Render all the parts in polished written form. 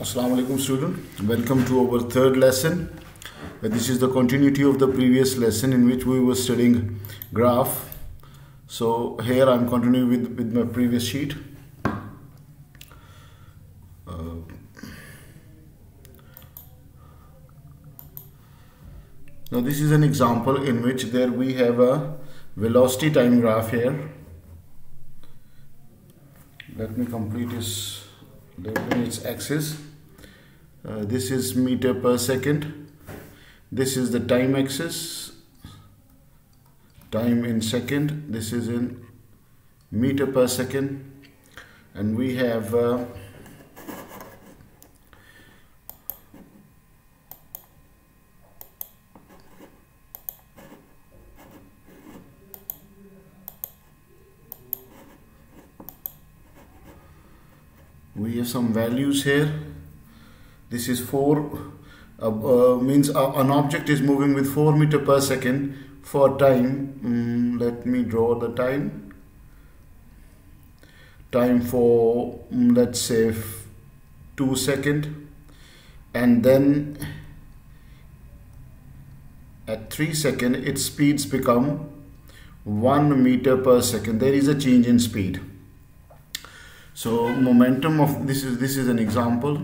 Assalamu alaikum student, welcome to our third lesson. This is the continuity of the previous lesson in which we were studying graph. So here I am continuing with my previous sheet. Now this is an example in which there we have a velocity time graph here. Let me complete its axis. This is meter per second. This is the time axis, time in second. This is in meter per second, and we have some values here. This is 4 means an object is moving with 4 meter per second for time. Let me draw the time for let's say 2 seconds, and then at 3 seconds its speeds become 1 meter per second. There is a change in speed. So momentum of this is an example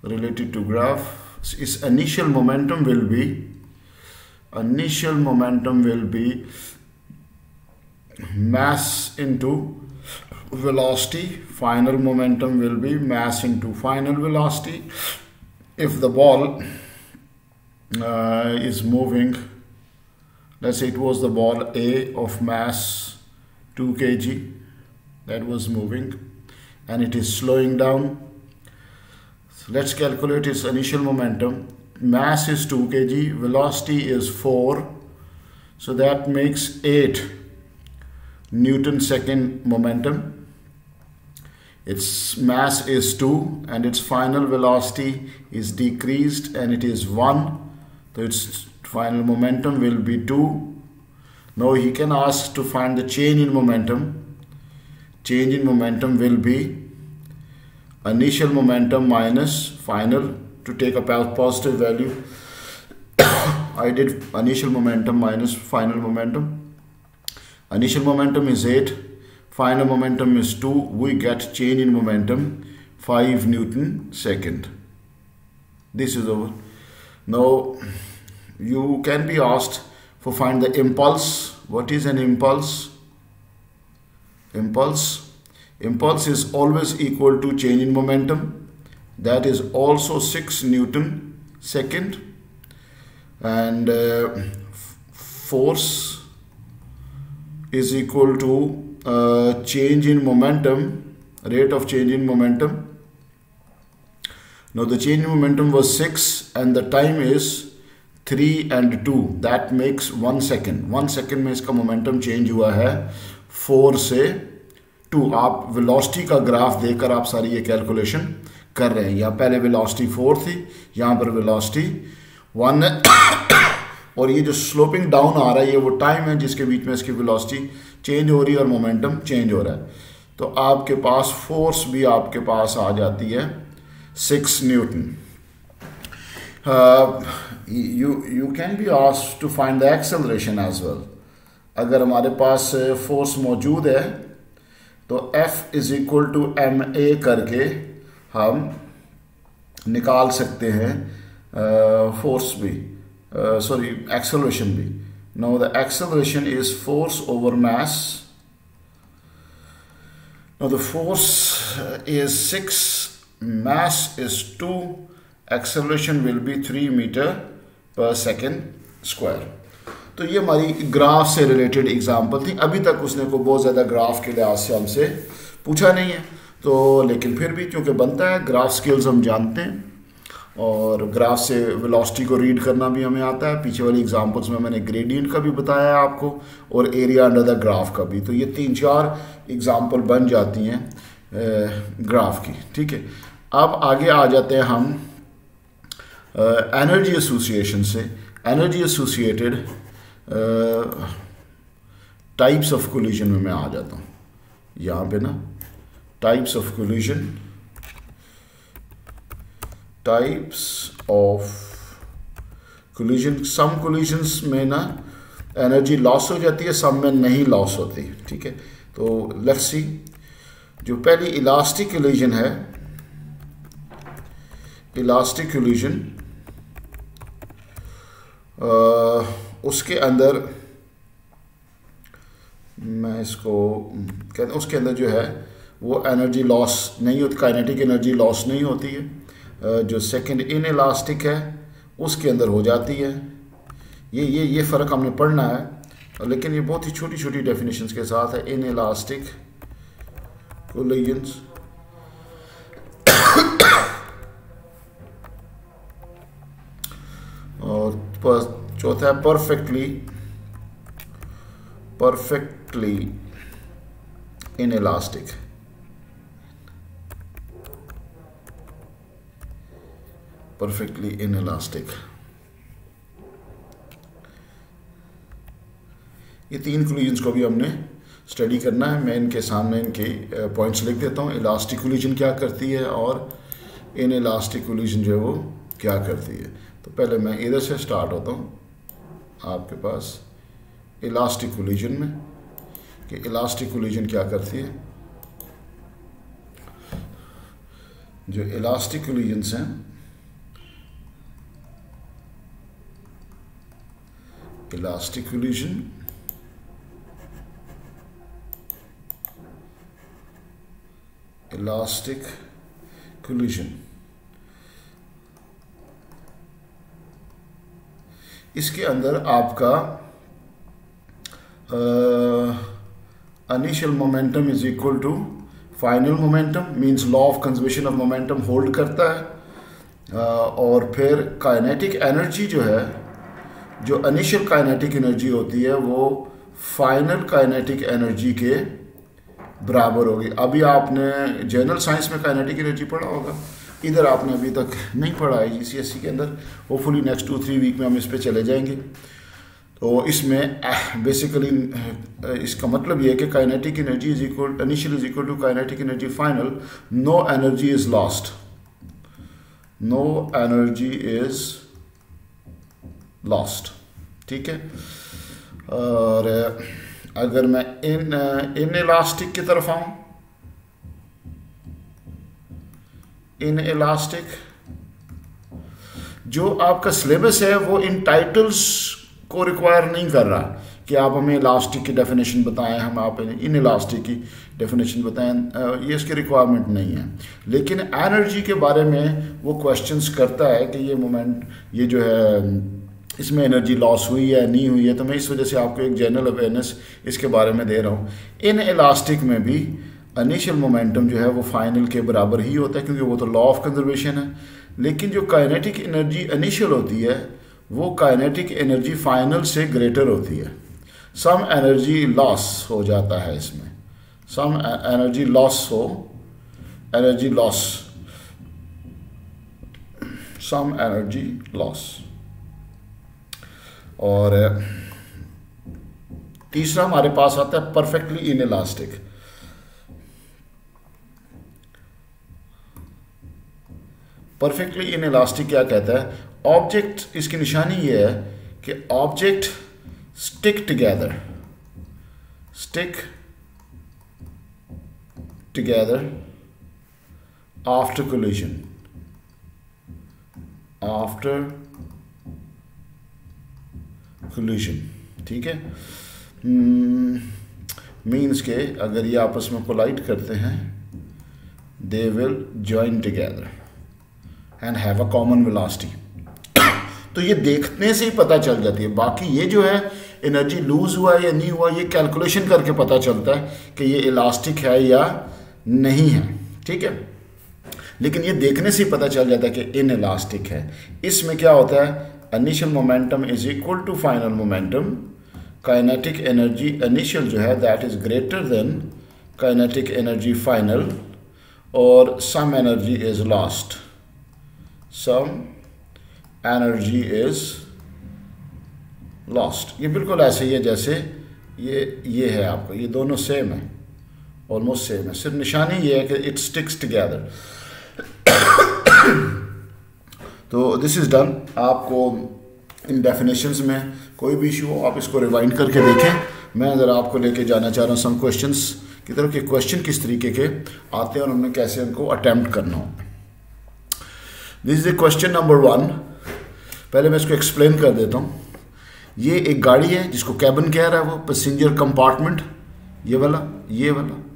related to graph. Its initial momentum will be mass into velocity. Final momentum will be mass into final velocity. If the ball is moving, let's say it was the ball A of mass 2 kg that was moving, and it is slowing down. So let's calculate its initial momentum. Mass is 2 kg, velocity is 4, so that makes 8 Newton second momentum. Its mass is 2 and its final velocity is decreased and it is 1, so its final momentum will be 2. Now he can ask to find the change in momentum. Change in momentum will be initial momentum minus final, to take a positive value. I did initial momentum minus final momentum. Initial momentum is 8, final momentum is 2. We get change in momentum 5 Newton second. This is over. Now you can be asked for find the impulse. What is an impulse? Impulse is always equal to change in momentum. That is also 6 Newton second, and force is equal to change in momentum, rate of change in momentum. Now the change in momentum was 6 and the time is 3 and 2. That makes 1 second. 1 second में इसका momentum change हुआ है 4 से 2. आप velocity का graph देखकर आप सारी ये कैलकुलेशन कर रहे हैं. यहाँ पहले वेलोसिटी 4 थी, यहाँ पर वेलोसिटी 1 है, और ये जो स्लोपिंग डाउन आ रहा है ये वो टाइम है जिसके बीच में इसकी वेलोसिटी चेंज हो रही है और मोमेंटम चेंज हो रहा है. तो आपके पास फोर्स भी आपके पास आ जाती है 6 Newton. you can be asked to find the acceleration as well. अगर हमारे पास फोर्स मौजूद है तो F is equal to ma करके हम निकाल सकते हैं फोर्स भी, सॉरी एक्सेलरेशन भी. Now the acceleration is force over mass. Now the force is 6, mass is 2, acceleration will be 3 meter per second square. तो ये हमारी ग्राफ से रिलेटेड एग्जांपल थी. अभी तक उसने को बहुत ज़्यादा ग्राफ के लिहाज से हमसे पूछा नहीं है, तो लेकिन फिर भी क्योंकि बनता है, ग्राफ स्किल्स हम जानते हैं और ग्राफ से वेलोसिटी को रीड करना भी हमें आता है. पीछे वाली एग्जांपल्स में मैंने ग्रेडियंट का भी बताया है आपको और एरिया अंडर द ग्राफ का भी. तो ये 3-4 एग्जांपल बन जाती हैं ग्राफ की. ठीक है, अब आगे आ जाते हैं हम एनर्जी एसोसिएशन से. Energy associated types of collision में मैं आ जाता हूँ. यहाँ पे ना types of collision, types of collision, some collisions में ना एनर्जी लॉस हो जाती है, सम में नहीं लॉस होती, ठीक है। तो लेट्स सी, जो पहली इलास्टिक कोलिजन है, इलास्टिक कोलिजन, उसके अंदर मैं इसको कहते, उसके अंदर जो है वो एनर्जी लॉस नहीं होती, काइनेटिक एनर्जी लॉस नहीं होती है। जो सेकंड इन इलास्टिक है उसके अंदर हो जाती है। ये फ़र्क हमने पढ़ना है, लेकिन ये बहुत ही छोटी छोटी डेफिनेशंस के साथ है। इन इलास्टिक कोलिजन्स और चौथा है परफेक्टली इनइलास्टिक। परफेक्टली इनइलास्टिक, ये तीन कोलिजन्स को भी हमने स्टडी करना है। मैं इनके सामने इनके पॉइंट्स लिख देता हूँ। इलास्टिक कोलिजन क्या करती है और इनइलास्टिक कोलिजन जो है वो क्या करती है। तो पहले मैं इधर से स्टार्ट होता हूँ आपके पास इलास्टिक कोलिजन में, कि इलास्टिक कोलिजन क्या करती है। जो इलास्टिक कोलिजन्स हैं, इलास्टिक कोलिजन इलास्टिक कोलिजन, इसके अंदर आपका initial momentum is equal to final momentum, means law of conservation of momentum hold करता है। और फिर काइनेटिक एनर्जी जो है, जो इनिशियल काइनेटिक एनर्जी होती है वो फाइनल काइनेटिक एनर्जी के बराबर होगी। अभी आपने जनरल साइंस में काइनेटिक एनर्जी पढ़ा होगा, इधर आपने अभी तक नहीं पढ़ा है जीसीएसई के अंदर। होपफुली नेक्स्ट 2-3 वीक में हम इस पे चले जाएंगे। तो इसमें बेसिकली इसका मतलब ये है कि kinetic energy is equal, initial is equal to kinetic energy final, no energy is lost, no energy is lost, ठीक है। और अगर मैं इन इलास्टिक की तरफ आऊं, इन इलास्टिक जो आपका सिलेबस है वो इन टाइटल्स को रिक्वायर नहीं कर रहा कि आप हमें इलास्टिक की डेफिनेशन बताएं, हम आप इन इलास्टिक की डेफिनेशन बताएं, ये इसकी रिक्वायरमेंट नहीं है। लेकिन एनर्जी के बारे में वो क्वेश्चंस करता है कि ये मोमेंट, ये जो है इसमें एनर्जी लॉस हुई है नहीं हुई है। तो मैं इस वजह से आपको एक जनरल अवेयरनेस इसके बारे में दे रहा हूँ। इन इलास्टिक में भी इनिशियल मोमेंटम जो है वो फाइनल के बराबर ही होता है, क्योंकि वो तो लॉ ऑफ कंजर्वेशन है। लेकिन जो काइनेटिक एनर्जी इनिशियल होती है वो काइनेटिक एनर्जी फाइनल से ग्रेटर होती है। सम एनर्जी लॉस हो जाता है इसमें, सम एनर्जी लॉस हो, energy loss, some energy loss. और तीसरा हमारे पास आता है परफेक्टली इनइलास्टिक। परफेक्टली इनइलास्टिक क्या कहता है? ऑब्जेक्ट, इसकी निशानी ये है कि object stick together after collision, ठीक है। मीन्स के अगर ये आपस में कोलाइड करते हैं, they will join together and have a common velocity. तो ये देखने से ही पता चल जाती है। बाकी ये जो है एनर्जी लूज हुआ या नहीं हुआ, ये कैलकुलेशन करके पता चलता है कि ये इलास्टिक है या नहीं है, ठीक है। लेकिन ये देखने से ही पता चल जाता है कि इन इलास्टिक है। इसमें क्या होता है? Initial momentum is equal to final momentum, kinetic energy initial जो है that is greater than kinetic energy final, और some energy is lost, some energy is lost. ये बिल्कुल ऐसे ही है जैसे ये है आपका, ये दोनों सेम है, ऑलमोस्ट सेम है, सिर्फ निशानी ये है कि इट स्टिक्स टुगेदर। तो दिस इज़ डन। आपको इन डेफिनेशंस में कोई भी इशू हो आप इसको रिवाइंड करके देखें। मैं ज़रा आपको लेके जाना चाह रहा हूँ सम क्वेश्चंस की तरफ कि क्वेश्चन किस तरीके के आते हैं और उन्हें कैसे उनको अटैम्प्ट करना हो। This is the question number 1। पहले मैं इसको एक्सप्लेन कर देता हूँ। ये एक गाड़ी है जिसको कैबिन कह रहा है, वो पैसेंजर कंपार्टमेंट, ये वाला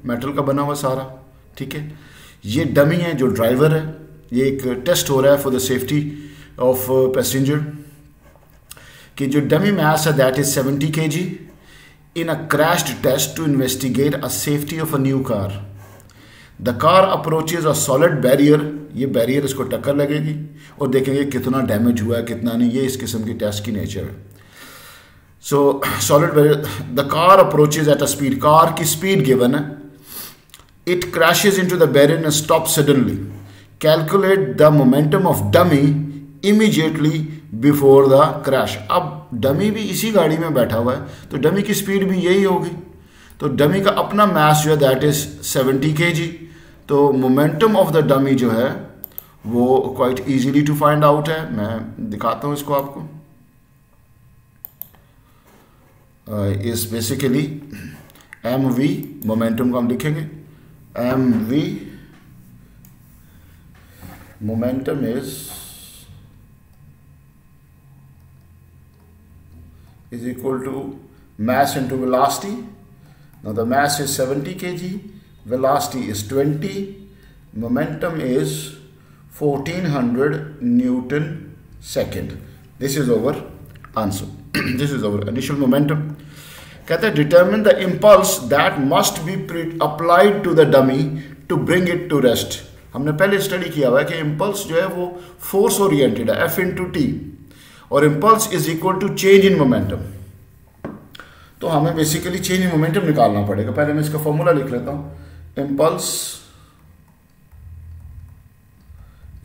मेटल का बना हुआ सारा, ठीक है। ये डमी है जो ड्राइवर है। ये एक टेस्ट हो रहा है for the safety of passenger कि जो डमी मास है that is 70 kg in a crashed test to investigate a safety of a new car. The car approaches a solid barrier. ये बैरियर इसको टक्कर लगेगी और देखेंगे कितना डैमेज हुआ है कितना नहीं। ये इस किस्म की टेस्ट की नेचर है। सो solid barrier, the car approaches at a speed, car की स्पीड गिवन है। It crashes into the barrier and stop suddenly. Calculate the momentum of dummy immediately before the crash. अब डमी भी इसी गाड़ी में बैठा हुआ है तो डमी की स्पीड भी यही होगी। तो डमी का अपना मास जो है दैट इज 70 kg। तो मोमेंटम ऑफ द डमी जो है वो quite easily to find out है। मैं दिखाता हूं इसको आपको। इस बेसिकली एम वी मोमेंटम को हम लिखेंगे M V momentum is equal to mass into velocity. Now the mass is 70 kg, velocity is 20, momentum is 1400 Newton second. This is our answer. This is our initial momentum. कहते हैं determine the impulse that must be applied to the dummy to bring it to rest. हमने पहले study किया हुआ है कि impulse जो है वो force oriented है, F into T, और impulse is equal to change in momentum. तो हमें बेसिकली चेंज इन मोमेंटम निकालना पड़ेगा। पहले मैं इसका फॉर्मूला लिख लेता हूं। Impulse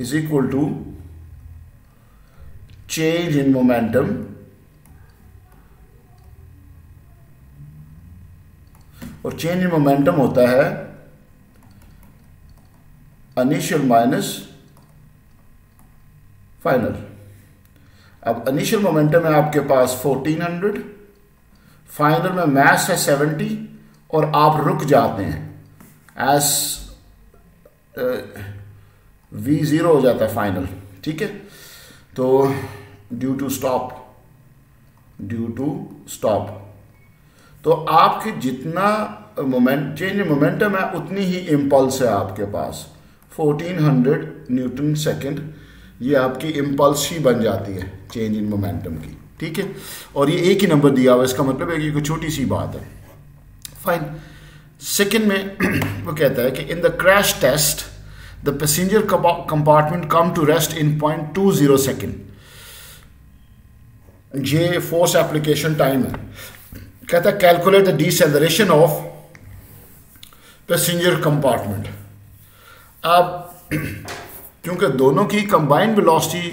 is equal to change in momentum और चेंज इन मोमेंटम होता है इनिशियल माइनस फाइनल। अब इनिशियल मोमेंटम है आपके पास 1400, फाइनल में मास है 70 और आप रुक जाते हैं एस V0 हो जाता है फाइनल, ठीक है। तो ड्यू टू स्टॉप तो आपके जितना चेंज मोमेंटम है उतनी ही इम्पल्स है आपके पास 1400 न्यूटन सेकेंड। ये आपकी इम्पल्स ही बन जाती है चेंज इन मोमेंटम की, ठीक है। और ये एक ही नंबर दिया हुआ है, इसका मतलब है कि कोई छोटी सी बात है। फाइन। सेकंड में वो कहता है कि in the crash test the passenger compartment come to rest in 0.20 second. ये फोर्स एप्लीकेशन टाइम है। कहता है calculate the deceleration of passenger compartment. अब क्योंकि दोनों की कंबाइंड वेलोसिटी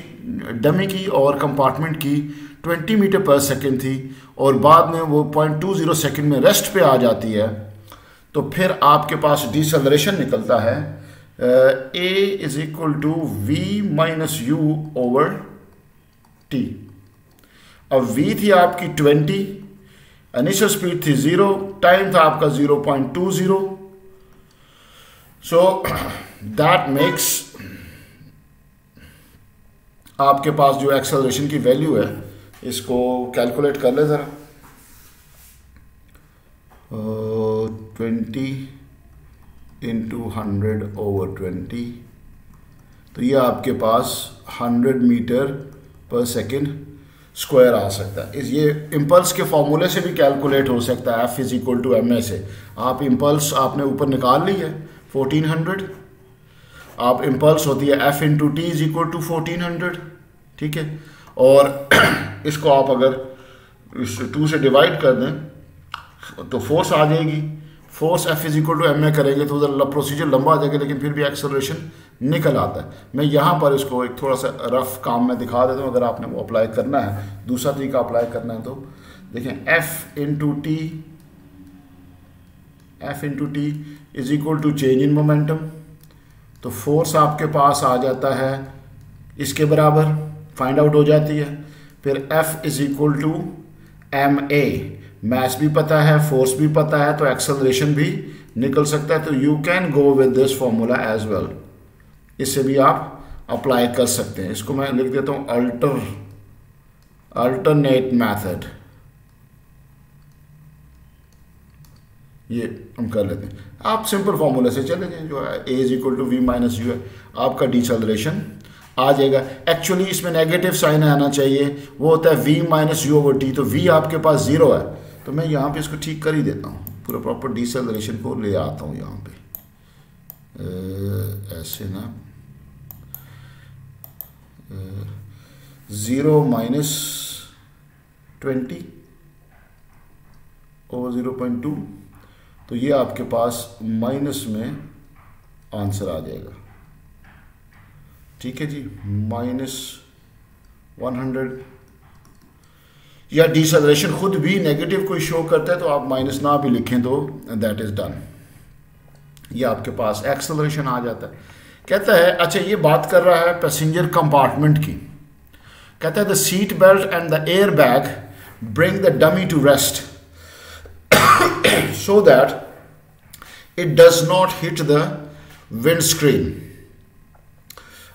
डमी की और कंपार्टमेंट की 20 मीटर पर सेकेंड थी और बाद में वो 0.20 सेकेंड में रेस्ट पे आ जाती है, तो फिर आपके पास डिसेलरेशन निकलता है A is equal to V minus U over T। अब V थी आपकी 20, इनिशियल स्पीड थी 0, टाइम था आपका 0.20। सो दैट मेक्स आपके पास जो एक्सेलरेशन की वैल्यू है इसको कैलकुलेट कर ले ज़रा। 20 इंटू 100 ओवर 20, तो ये आपके पास 100 मीटर पर सेकेंड स्क्वायर आ सकता है। ये इम्पल्स के फॉर्मूले से भी कैलकुलेट हो सकता है, F is equal to M A से। आप इम्पल्स आपने ऊपर निकाल ली है 1400, आप इम्पल्स होती है F into T is equal to 1400, ठीक है। और इसको आप अगर इस 2 से डिवाइड कर दें तो फोर्स आ जाएगी। Force F is equal to M A करेंगे तो उधर प्रोसीजर लंबा आ जाएगा, लेकिन फिर भी एक्सेलरेशन निकल आता है। मैं यहाँ पर इसको एक थोड़ा सा रफ काम में दिखा देता हूँ, अगर आपने वो अप्लाई करना है, दूसरा तरीका अप्लाई करना है तो देखें F into T is equal to change in momentum. तो फोर्स आपके पास आ जाता है इसके बराबर फाइंड आउट हो जाती है। फिर F is equal to ma, mass भी पता है, फोर्स भी पता है, तो एक्सेलरेशन भी निकल सकता है। तो you can go with this formula as well, इससे भी आप अप्लाई कर सकते हैं। इसको मैं लिख देता हूं अल्टरनेट मैथड, ये हम कर लेते हैं। आप सिंपल फॉर्मूले से चले जाएं, जो है a is equal to V minus U है, आपका डिसेलरेशन आ जाएगा। एक्चुअली इसमें नेगेटिव साइन आना चाहिए, वो होता है v minus you over T, तो v आपके पास 0 है, तो मैं यहाँ पे इसको ठीक कर ही देता हूँ, पूरा प्रॉपर डिसेलरेशन को ले आता हूँ यहाँ पे ऐसे ना, 0 माइनस 20 ओवर 0.2, तो ये आपके पास माइनस में आंसर आ जाएगा। ठीक है जी, माइनस 100, या डिसेलरेशन खुद भी नेगेटिव कोई शो करता है तो आप माइनस ना भी लिखें तो दैट इज डन, ये आपके पास एक्सेलरेशन आ जाता है। कहता है, अच्छा ये बात कर रहा है पैसेंजर कंपार्टमेंट की, कहता है the seat belt and the air bag bring the dummy to rest so that it does not hit the windscreen।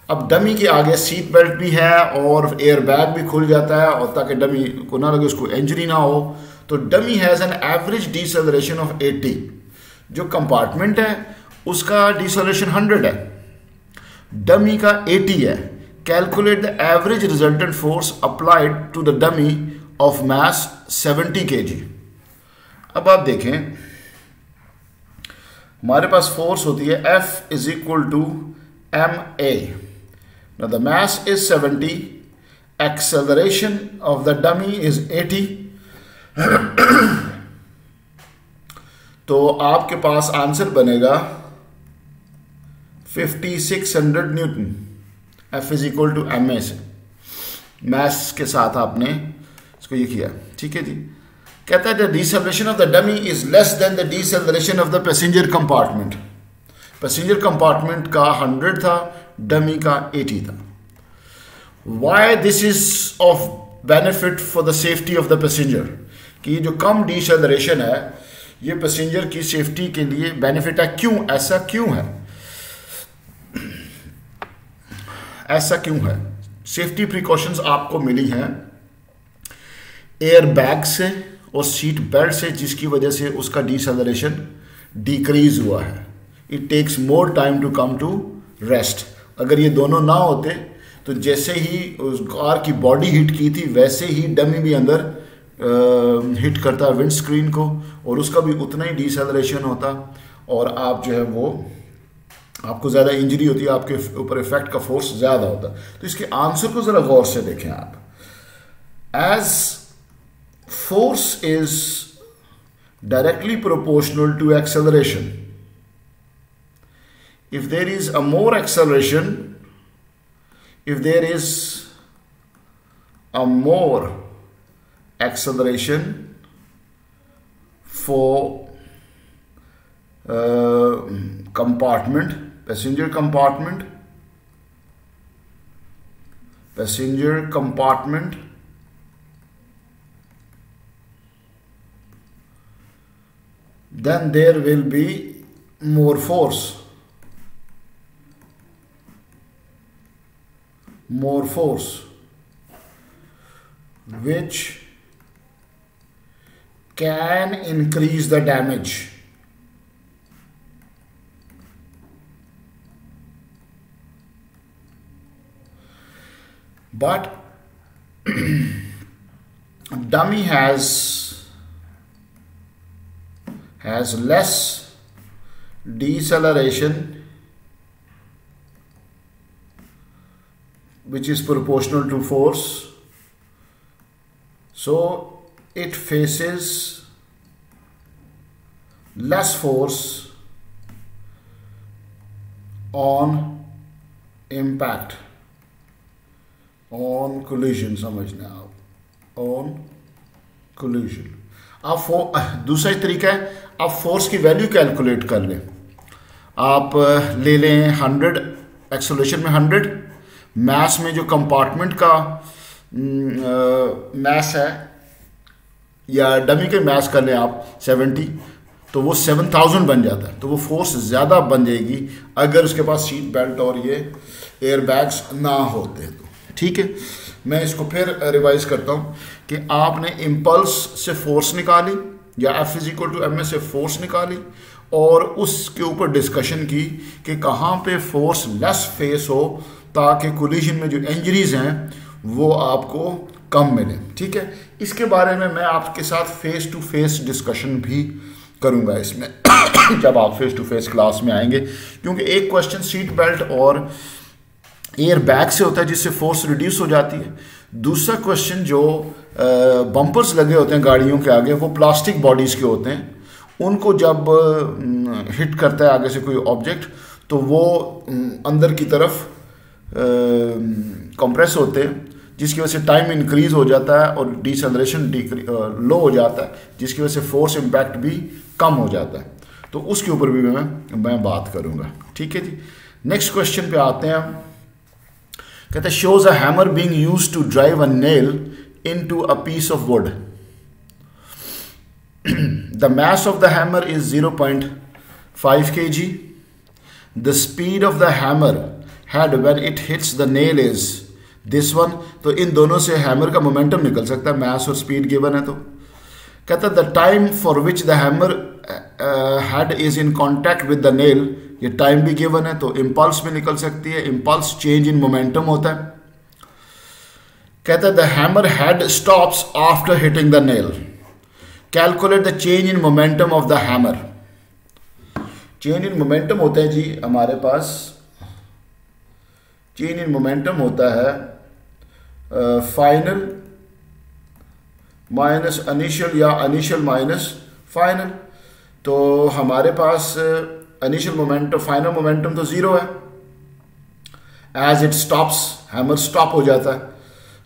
अब डमी के आगे सीट बेल्ट भी है और एयर बैग भी खुल जाता है, और ताकि डमी को ना लगे, उसको इंजरी ना हो, तो dummy has an average deceleration of 80। जो कंपार्टमेंट है उसका डिसेलरेशन 100 है, डमी का 80 है। Calculate the average resultant force applied to the dummy of mass 70 kg। अब आप देखें, हमारे पास फोर्स होती है F is equal to ma। Now the mass is 70, acceleration of the dummy is 80। तो आपके पास आंसर बनेगा 5600 newton. F is equal to ma से, मास के साथ आपने इसको ये किया। ठीक है जी, कहता है the deceleration of the dummy is less than the deceleration of the passenger compartment. Passenger compartment का 100 था, डमी का 80 था। Why this is of benefit for the safety of the passenger, कि ये जो कम डिसेलरेशन है ये पैसेंजर की सेफ्टी के लिए बेनिफिट है। क्यों ऐसा क्यों है, ऐसा क्यों है? सेफ्टी प्रिकॉशंस आपको मिली हैं एयर बैग से और सीट बेल्ट से, जिसकी वजह से उसका डिसेलरेशन डिक्रीज हुआ है। It takes more time to come to rest. अगर ये दोनों ना होते तो जैसे ही उस कार की बॉडी हिट की थी वैसे ही डमी भी अंदर हिट करता विंड स्क्रीन को, और उसका भी उतना ही डिसेलरेशन होता, और आप जो है वो आपको ज़्यादा इंजरी होती है, आपके ऊपर इफेक्ट का फोर्स ज़्यादा होता। तो इसके आंसर को ज़रा गौर से देखें आप। As force is directly proportional to acceleration, if there is a more acceleration, if there is a more acceleration for compartment, passenger compartment, then there will be more force, which can increase the damage. But dummy has less deceleration, which is proportional to force, so it faces less force on impact, on collision, समझना आप, on collision। आप दूसरा तरीका है, आप force की value calculate कर लें। आप ले लें 100, एक्सेलरेशन में 100 मास में जो कंपार्टमेंट का मास है या डमी के मास कर लें आप 70, तो वो 7000 बन जाता है। तो वो फोर्स ज़्यादा बन जाएगी अगर उसके पास सीट बेल्ट और ये एयर बैग्स ना होते तो। ठीक है, मैं इसको फिर रिवाइज करता हूँ कि आपने इम्पल्स से फोर्स निकाली या F = ma से फोर्स निकाली और उसके ऊपर डिस्कशन की कि कहाँ पे फोर्स लेस फेस हो ताकि कोलिजन में जो इंजरीज हैं वो आपको कम मिले। ठीक है, इसके बारे में मैं आपके साथ फेस टू फेस डिस्कशन भी करूँगा इसमें जब आप फेस टू फेस क्लास में आएंगे, क्योंकि एक क्वेश्चन सीट बेल्ट और एयर बैग से होता है जिससे फोर्स रिड्यूस हो जाती है। दूसरा क्वेश्चन जो बम्पर्स लगे होते हैं गाड़ियों के आगे, वो प्लास्टिक बॉडीज़ के होते हैं, उनको जब हिट करता है आगे से कोई ऑब्जेक्ट तो वो अंदर की तरफ कंप्रेस होते हैं, जिसकी वजह से टाइम इंक्रीज हो जाता है और डिसेलरेशन लो हो जाता है, जिसकी वजह से फोर्स इम्पैक्ट भी कम हो जाता है। तो उसके ऊपर भी मैं बात करूँगा। ठीक है जी, नेक्स्ट क्वेश्चन पे आते हैं। कहते हैं shows a hammer being used to drive a nail into a piece of wood. The mass of the hammer is 0.5 kg. The speed of the hammer head when it hits the nail is this one. तो इन दोनों से hammer का momentum निकल सकता है, मास और speed given है। तो कहता है the time for which the hammer head is in contact with the nail, ये टाइम भी गिवन है तो इम्पल्स में निकल सकती है। इम्पल्स चेंज इन मोमेंटम होता है। कहता है the hammer head stops after hitting the nail. Calculate the change in momentum of the hammer. Change in momentum होता है जी हमारे पास, चेंज इन मोमेंटम होता है फाइनल माइनस इनिशियल या इनिशियल माइनस फाइनल। तो हमारे पास इनिशियल मोमेंटम, फाइनल मोमेंटम तो जीरो है। As it stops, hammer stop हो जाता है,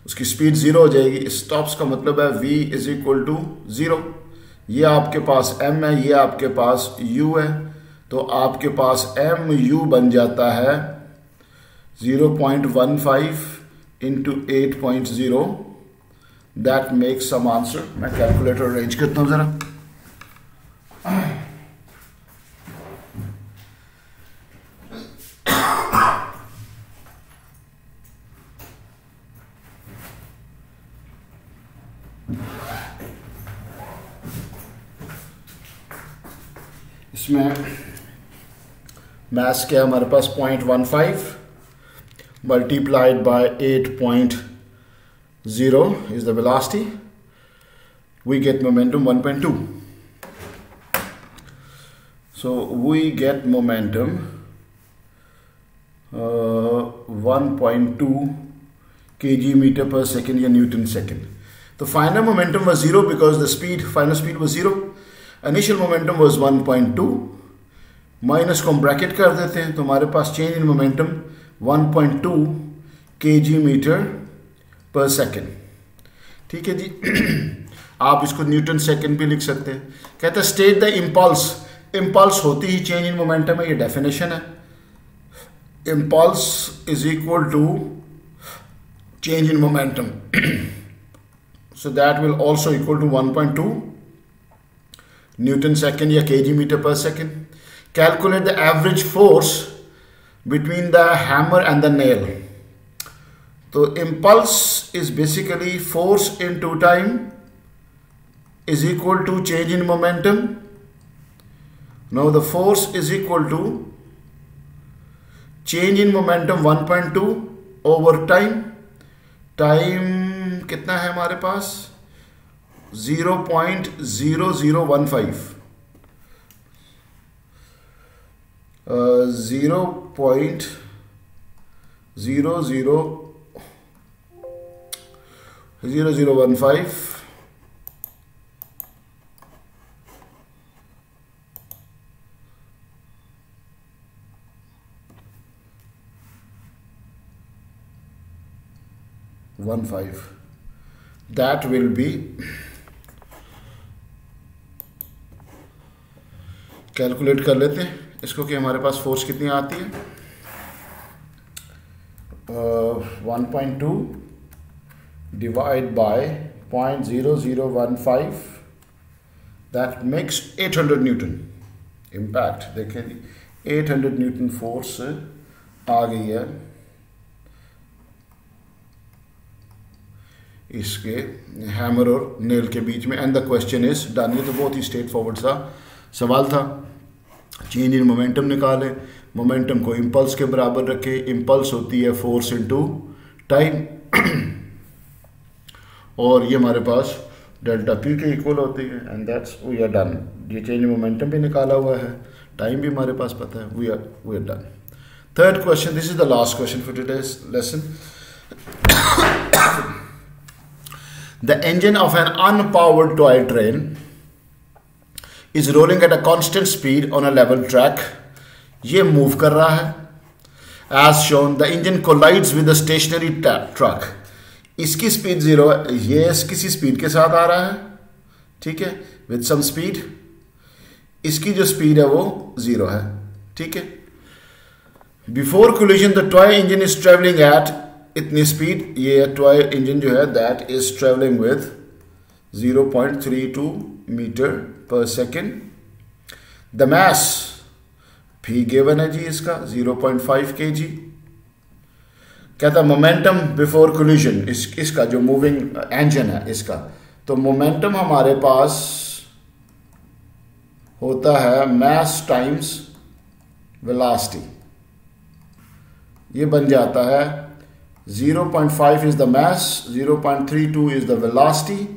उसकी स्पीड जीरो हो जाएगी। स्टॉप्स का मतलब है v = 0। ये आपके पास m है, ये आपके पास u है, तो आपके पास mu बन जाता है 0.15 × 8.0। That makes some answer. मैं कैलकुलेटर अरेंज करता हूँ ज़रा। इसमें मास क्या हमारे पास 0.15 multiplied by 8.0 is the velocity. We get momentum 1.2. So we get momentum 1.2 kg/s या Newton/second. तो final momentum was 0 because the final speed was 0. Initial momentum was 1.2. Minus को हम ब्रैकेट कर देते हैं तो हमारे पास चेंज इन मोमेंटम 1.2 kg/s। ठीक है जी। आप इसको न्यूटन सेकेंड भी लिख सकते हैं। कहते हैं स्टेट द इम्पल्स। इम्पल्स होती ही चेंज इन मोमेंटम है, ये डेफिनेशन है। Impulse is equal to change in momentum, so that will also equal to 1.2 Newton/second या kg/s. Calculate the average force between the hammer and the nail. So impulse is basically force into time is equal to change in momentum. Now the force is equal to change in momentum 1.2 over time. Time कितना है हमारे पास 0.0015 0.0015 15. That will be calculate कर लेते हैं इसको कि हमारे पास force कितनी आती है। 1.2 divide by 0.0015, that makes 800 Newton impact. देखें जी 800 न्यूटन फोर्स आ गई है इसके हैमर और नेल के बीच में। And the question is done. ये तो बहुत ही स्ट्रेट फॉरवर्ड सा सवाल था। चेंज इन मोमेंटम निकाले, मोमेंटम को इम्पल्स के बराबर रखे। इम्पल्स होती है फोर्स इनटू टाइम और ये हमारे पास डेल्टा पी के इक्वल होती है। And that's we are done. ये चेंज इन मोमेंटम भी निकाला हुआ है, टाइम भी हमारे पास पता है। We are done. Third question, this is the last question for today's lesson. The engine of an unpowered toy train is rolling at a constant speed on a level track. ये move कर रहा है। As shown, the engine collides with a stationary truck. इसकी speed 0 है, ये किसी speed के साथ आ रहा है, ठीक है, with some speed। इसकी जो स्पीड है वो 0 है, ठीक है। Before collision, the toy engine is traveling at इतनी स्पीड, ये टॉय इंजन जो है that is travelling with 0.32 metre per second. The mass भी गिवन है जी इसका 0.5 kg। कहता मोमेंटम बिफोर कोलिजन, इसका जो मूविंग इंजन है इसका, तो मोमेंटम हमारे पास होता है मास टाइम्स वेलोसिटी। ये बन जाता है 0.5 is the mass, 0.32 is the velocity,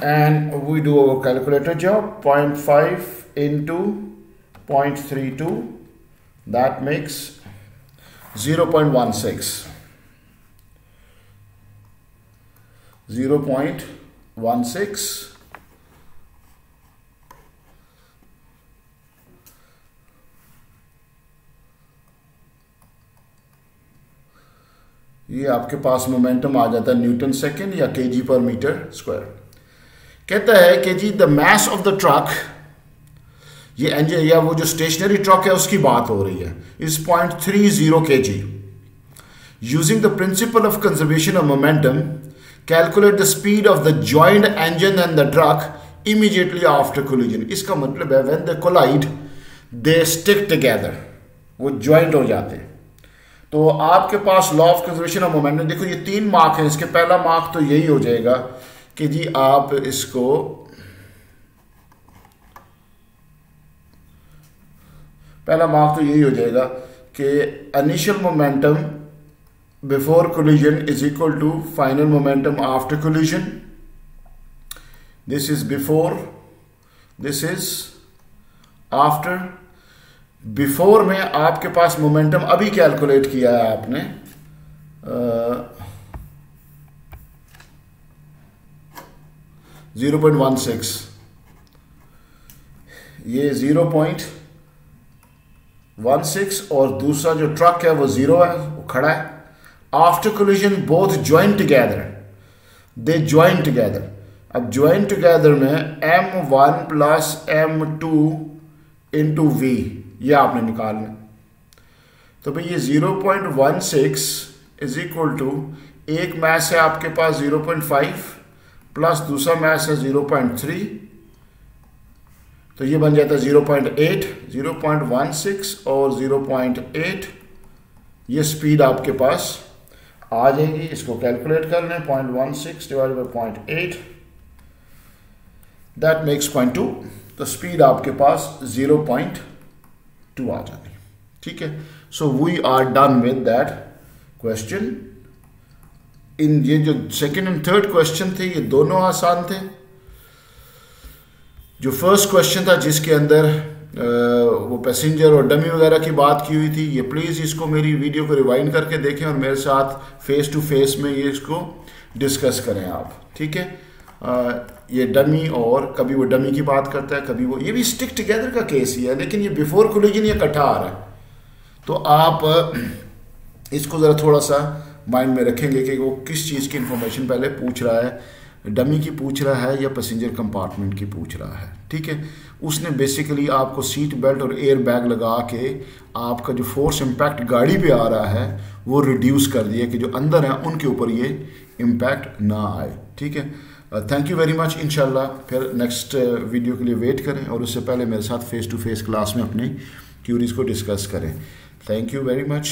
and we do our calculator job. 0.5 into 0.32, that makes 0.16. 0.16 ये आपके पास मोमेंटम आ जाता है न्यूटन सेकेंड या केजी पर मीटर स्क्वायर। कहता है कि जी the mass of the truck, ये इंजन या वो जो स्टेशनरी ट्रक है उसकी बात हो रही है, is 0.30 kg। Using the principle of conservation of momentum, calculate the speed of the joint engine and the truck immediately after collision. इसका मतलब है when they collide they stick together, वो ज्वाइंट हो जाते हैं। तो आपके पास law of conservation of momentum, देखो ये 3 मार्क है इसके। पहला मार्क तो यही हो जाएगा कि जी आप इसको पहला मार्क तो यही हो जाएगा कि initial momentum before collision is equal to final momentum after collision. This is before, this is after. Before में आपके पास मोमेंटम अभी कैलकुलेट किया है आपने, 0.16, ये 0.16 और दूसरा जो ट्रक है वो 0 है, वो खड़ा है। After collision both join together, they join together. अब ज्वाइन टुगेदर में m1 plus m2 into v, ये आपने निकालना। तो भाई ये 0.16 इज इक्वल टू, एक मैस है आपके पास 0.5 प्लस दूसरा मैस है 0.3, तो ये बन जाता है 0.8। 0.16 और 0.8 ये स्पीड आपके पास आ जाएगी। इसको कैलकुलेट कर लें, 0.16 डिवाइड बाई 0.8, दैट मेक्स 0.2। तो स्पीड आपके पास 0.2 आ जाती, ठीक है। So we are done with that question. इन ये जो सेकेंड एंड थर्ड क्वेश्चन थे ये दोनों आसान थे। जो फर्स्ट क्वेश्चन था जिसके अंदर वो पैसेंजर और डमी वगैरह की बात की हुई थी, ये प्लीज़ इसको मेरी वीडियो को रिवाइंड करके देखें और मेरे साथ फेस टू फेस में ये इसको डिस्कस करें आप, ठीक है। ये डमी, और कभी वो डमी की बात करता है, कभी वो, ये भी स्टिक टुगेदर का केस ही है, लेकिन ये बिफोर कोलिजन ये इकट्ठा आ रहा है। तो आप इसको ज़रा थोड़ा सा माइंड में रखेंगे कि वो किस चीज़ की इंफॉर्मेशन पहले पूछ रहा है डमी की पूछ रहा है या पैसेंजर कंपार्टमेंट की पूछ रहा है, ठीक है। उसने बेसिकली आपको सीट बेल्ट और एयर बैग लगा के आपका जो फोर्स इम्पैक्ट गाड़ी पे आ रहा है वो रिड्यूस कर दिया कि जो अंदर हैं उनके ऊपर ये इम्पैक्ट ना आए, ठीक है। Thank you very much. इंशाल्लाह फिर नेक्स्ट वीडियो के लिए वेट करें और उससे पहले मेरे साथ फेस टू फेस क्लास में अपनी क्यूरीज को डिस्कस करें। Thank you very much.